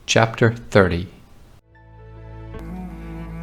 Chapter 30.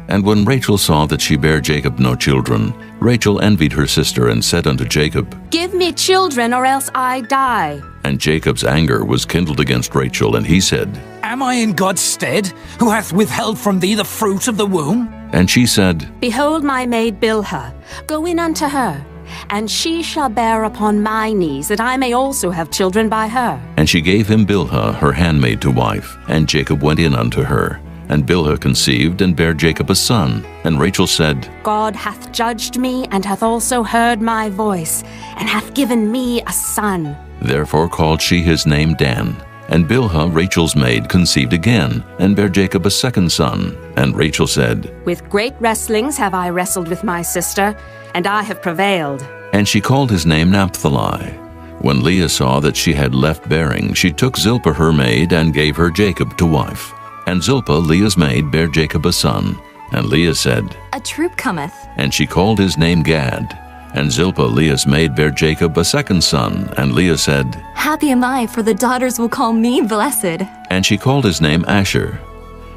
And when Rachel saw that she bare Jacob no children, Rachel envied her sister and said unto Jacob, Give me children, or else I die. And Jacob's anger was kindled against Rachel, and he said, Am I in God's stead, who hath withheld from thee the fruit of the womb? And she said, Behold my maid Bilhah, go in unto her, and she shall bear upon my knees, that I may also have children by her. And she gave him Bilhah her handmaid to wife, and Jacob went in unto her. And Bilhah conceived, and bare Jacob a son. And Rachel said, God hath judged me, and hath also heard my voice, and hath given me a son. Therefore called she his name Dan. And Bilhah, Rachel's maid, conceived again, and bare Jacob a second son. And Rachel said, With great wrestlings have I wrestled with my sister, and I have prevailed. And she called his name Naphtali. When Leah saw that she had left bearing, she took Zilpah her maid, and gave her Jacob to wife. And Zilpah, Leah's maid, bare Jacob a son. And Leah said, A troop cometh. And she called his name Gad. And Zilpah, Leah's maid, bare Jacob a second son. And Leah said, Happy am I, for the daughters will call me blessed. And she called his name Asher.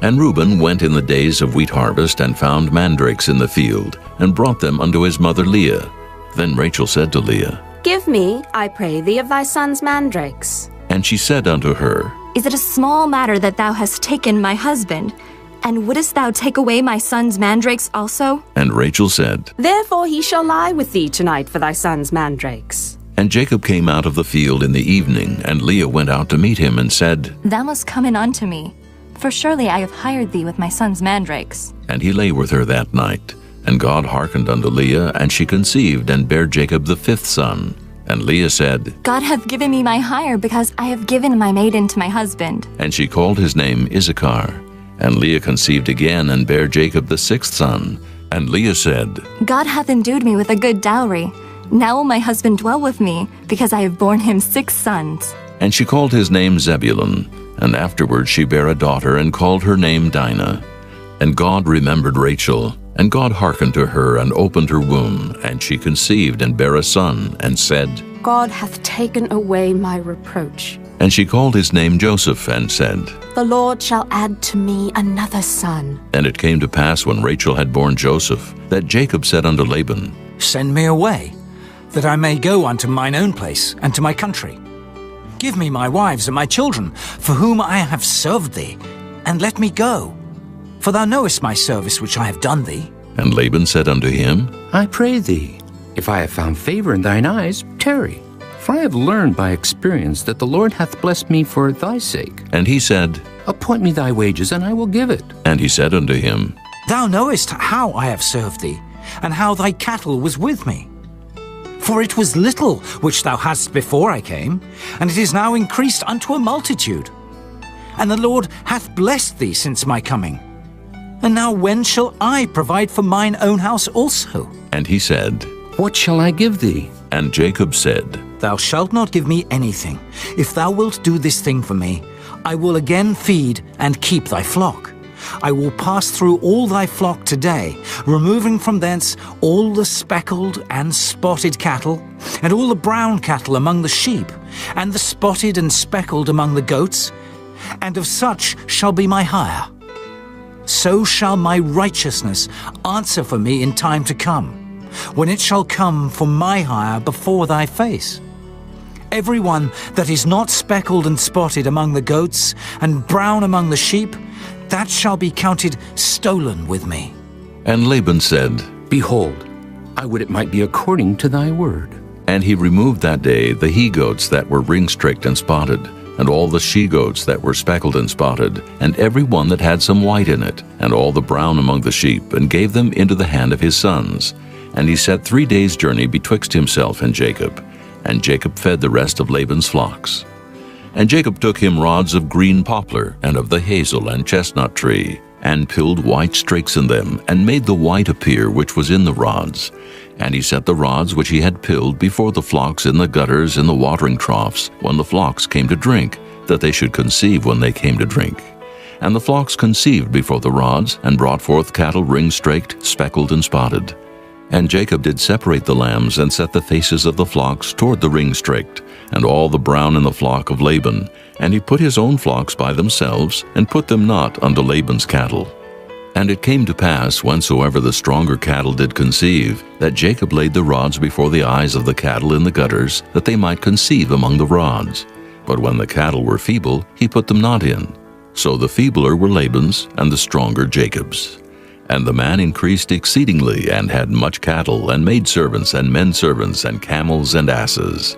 And Reuben went in the days of wheat harvest, and found mandrakes in the field, and brought them unto his mother Leah. Then Rachel said to Leah, Give me, I pray thee, of thy son's mandrakes. And she said unto her, Is it a small matter that thou hast taken my husband? And wouldest thou take away my son's mandrakes also? And Rachel said, Therefore he shall lie with thee tonight for thy son's mandrakes. And Jacob came out of the field in the evening, and Leah went out to meet him, and said, Thou must come in unto me, for surely I have hired thee with my son's mandrakes. And he lay with her that night. And God hearkened unto Leah, and she conceived, and bare Jacob the fifth son. And Leah said, God hath given me my hire, because I have given my maiden to my husband. And she called his name Issachar. And Leah conceived again, and bare Jacob the sixth son. And Leah said, God hath endued me with a good dowry. Now will my husband dwell with me, because I have borne him 6 sons. And she called his name Zebulun. And afterward she bare a daughter, and called her name Dinah. And God remembered Rachel, and God hearkened to her, and opened her womb. And she conceived, and bare a son, and said, God hath taken away my reproach. And she called his name Joseph, and said, The Lord shall add to me another son. And it came to pass, when Rachel had borne Joseph, that Jacob said unto Laban, Send me away, that I may go unto mine own place, and to my country. Give me my wives and my children, for whom I have served thee, and let me go. For thou knowest my service which I have done thee. And Laban said unto him, I pray thee, if I have found favor in thine eyes, tarry. For I have learned by experience that the Lord hath blessed me for thy sake. And he said, Appoint me thy wages, and I will give it. And he said unto him, Thou knowest how I have served thee, and how thy cattle was with me. For it was little which thou hadst before I came, and it is now increased unto a multitude. And the Lord hath blessed thee since my coming. And now when shall I provide for mine own house also? And he said, What shall I give thee? And Jacob said, Thou shalt not give me anything. If thou wilt do this thing for me, I will again feed and keep thy flock. I will pass through all thy flock today, removing from thence all the speckled and spotted cattle, and all the brown cattle among the sheep, and the spotted and speckled among the goats, and of such shall be my hire. So shall my righteousness answer for me in time to come, when it shall come for my hire before thy face. Every one that is not speckled and spotted among the goats, and brown among the sheep, that shall be counted stolen with me. And Laban said, Behold, I would it might be according to thy word. And he removed that day the he-goats that were ring-streaked and spotted, and all the she-goats that were speckled and spotted, and every one that had some white in it, and all the brown among the sheep, and gave them into the hand of his sons. And he set 3 days' journey betwixt himself and Jacob. And Jacob fed the rest of Laban's flocks. And Jacob took him rods of green poplar, and of the hazel and chestnut tree, and pilled white streaks in them, and made the white appear which was in the rods. And he set the rods which he had pilled before the flocks in the gutters in the watering troughs, when the flocks came to drink, that they should conceive when they came to drink. And the flocks conceived before the rods, and brought forth cattle ring-streaked, speckled, and spotted. And Jacob did separate the lambs, and set the faces of the flocks toward the ring-straked, and all the brown in the flock of Laban. And he put his own flocks by themselves, and put them not unto Laban's cattle. And it came to pass, whensoever the stronger cattle did conceive, that Jacob laid the rods before the eyes of the cattle in the gutters, that they might conceive among the rods. But when the cattle were feeble, he put them not in. So the feebler were Laban's, and the stronger Jacob's. And the man increased exceedingly, and had much cattle, and maidservants, and menservants, and camels, and asses.